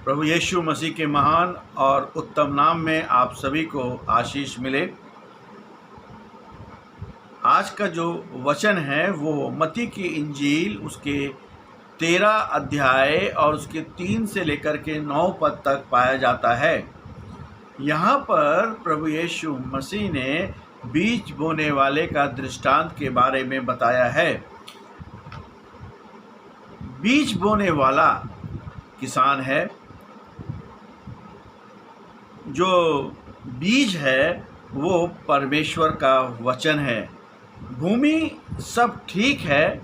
प्रभु यीशु मसीह के महान और उत्तम नाम में आप सभी को आशीष मिले। आज का जो वचन है वो मत्ती की इंजील उसके 13 अध्याय और उसके 3 से लेकर के 9 पद तक पाया जाता है। यहाँ पर प्रभु यीशु मसीह ने बीज बोने वाले का दृष्टांत के बारे में बताया है। बीज बोने वाला किसान है। जो बीज है वो परमेश्वर का वचन है। भूमि सब ठीक है,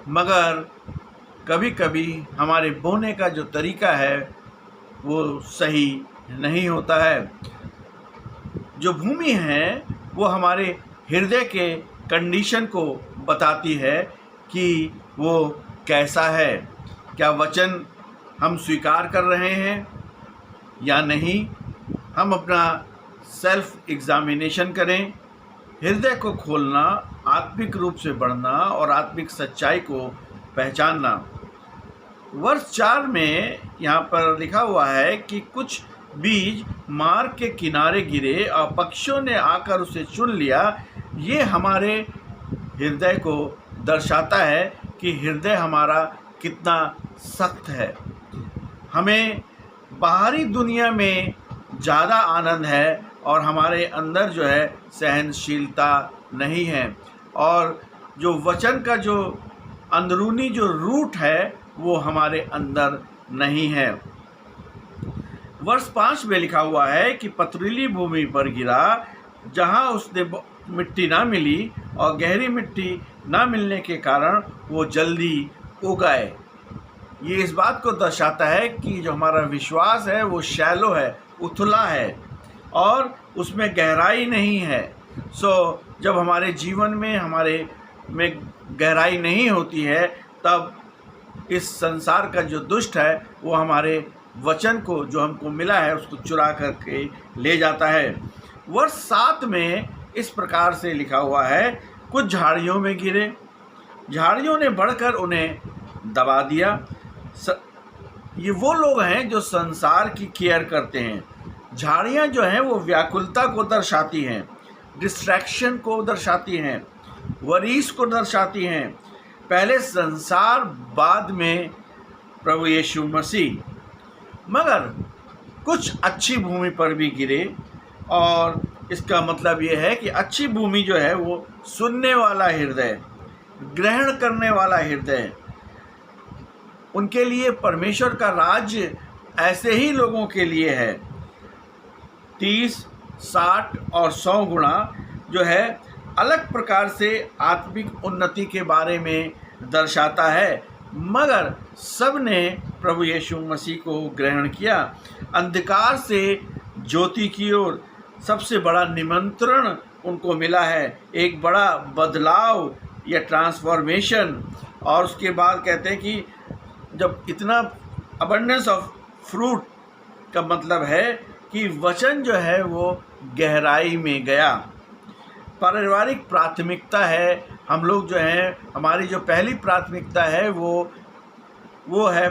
मगर कभी कभी हमारे बोने का जो तरीका है वो सही नहीं होता है। जो भूमि है वो हमारे हृदय के कंडीशन को बताती है कि वो कैसा है। क्या वचन हम स्वीकार कर रहे हैं या नहीं। हम अपना सेल्फ एग्जामिनेशन करें। हृदय को खोलना, आत्मिक रूप से बढ़ना और आत्मिक सच्चाई को पहचानना। वर्ष 4 में यहाँ पर लिखा हुआ है कि कुछ बीज मार्ग के किनारे गिरे और पक्षियों ने आकर उसे चुन लिया। ये हमारे हृदय को दर्शाता है कि हृदय हमारा कितना सख्त है। हमें बाहरी दुनिया में ज़्यादा आनंद है और हमारे अंदर जो है सहनशीलता नहीं है, और जो वचन का जो अंदरूनी जो रूट है वो हमारे अंदर नहीं है। वर्ष 5 में लिखा हुआ है कि पथरीली भूमि पर गिरा, जहाँ उसने मिट्टी ना मिली और गहरी मिट्टी ना मिलने के कारण वो जल्दी उगाए। ये इस बात को दर्शाता है कि जो हमारा विश्वास है वो शैलो है, उथला है और उसमें गहराई नहीं है। जब हमारे जीवन में हमारे में गहराई नहीं होती है, तब इस संसार का जो दुष्ट है वो हमारे वचन को जो हमको मिला है उसको चुरा करके ले जाता है। वर्ष 7 में इस प्रकार से लिखा हुआ है, कुछ झाड़ियों में गिरे, झाड़ियों ने बढ़कर उन्हें दबा दिया। ये वो लोग हैं जो संसार की केयर करते हैं। झाड़ियाँ जो हैं वो व्याकुलता को दर्शाती हैं, डिस्ट्रैक्शन को दर्शाती हैं, वरीस को दर्शाती हैं। पहले संसार, बाद में प्रभु यीशु मसीह। मगर कुछ अच्छी भूमि पर भी गिरे, और इसका मतलब ये है कि अच्छी भूमि जो है वो सुनने वाला हृदय, ग्रहण करने वाला हृदय। उनके लिए परमेश्वर का राज्य ऐसे ही लोगों के लिए है। 30, 60 और 100 गुणा जो है अलग प्रकार से आत्मिक उन्नति के बारे में दर्शाता है, मगर सब ने प्रभु यीशु मसीह को ग्रहण किया। अंधकार से ज्योति की ओर सबसे बड़ा निमंत्रण उनको मिला है, एक बड़ा बदलाव या ट्रांसफॉर्मेशन। और उसके बाद कहते हैं कि जब इतना अबंडेंस ऑफ फ्रूट का मतलब है कि वचन जो है वो गहराई में गया। पारिवारिक प्राथमिकता है, हम लोग जो हैं, हमारी जो पहली प्राथमिकता है वो है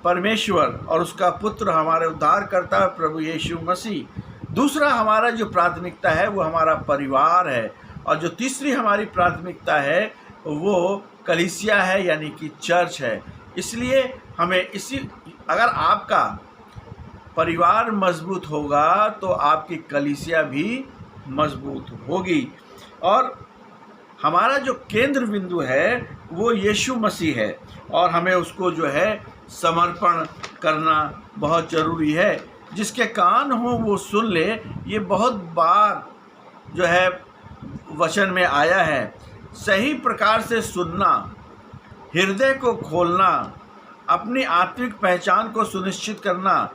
परमेश्वर और उसका पुत्र हमारे उद्धारकर्ता प्रभु यीशु मसीह। दूसरा हमारा जो प्राथमिकता है वो हमारा परिवार है, और जो तीसरी हमारी प्राथमिकता है वो कलीसिया है, यानी कि चर्च है। इसलिए हमें अगर आपका परिवार मजबूत होगा तो आपकी कलीसिया भी मजबूत होगी। और हमारा जो केंद्र बिंदु है वो यीशु मसीह है, और हमें उसको जो है समर्पण करना बहुत ज़रूरी है। जिसके कान हो वो सुन ले, ये बहुत बार जो है वचन में आया है। सही प्रकार से सुनना, हृदय को खोलना, अपनी आत्मिक पहचान को सुनिश्चित करना,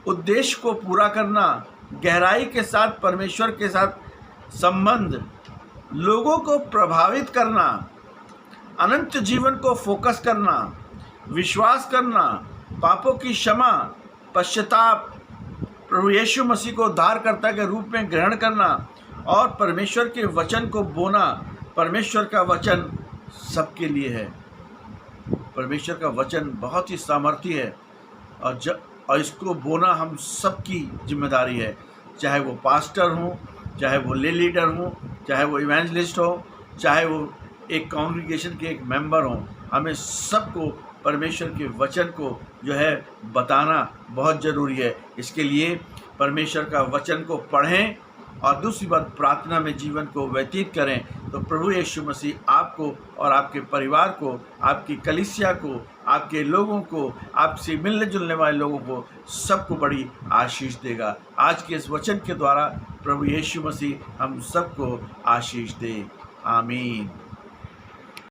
उद्देश्य को पूरा करना, गहराई के साथ परमेश्वर के साथ संबंध, लोगों को प्रभावित करना, अनंत जीवन को फोकस करना, विश्वास करना, पापों की क्षमा, पश्चाताप, प्रभु यीशु मसीह को उद्धारकर्ता के रूप में ग्रहण करना और परमेश्वर के वचन को बोना। परमेश्वर का वचन सबके लिए है। परमेश्वर का वचन बहुत ही सामर्थी है, और और इसको बोना हम सबकी जिम्मेदारी है, चाहे वो पास्टर हों, चाहे वो ले लीडर हों, चाहे वो इवेंजलिस्ट हो, चाहे वो एक कॉन्ग्रीगेशन के एक मेंबर हों। हमें सबको परमेश्वर के वचन को जो है बताना बहुत ज़रूरी है। इसके लिए परमेश्वर का वचन को पढ़ें और दूसरी बात प्रार्थना में जीवन को व्यतीत करें, तो प्रभु यीशु मसीह आपको और आपके परिवार को, आपकी कलीसिया को, आपके लोगों को, आपसे मिलने जुलने वाले लोगों को सबको बड़ी आशीष देगा। आज के इस वचन के द्वारा प्रभु यीशु मसीह हम सबको आशीष दे। आमीन।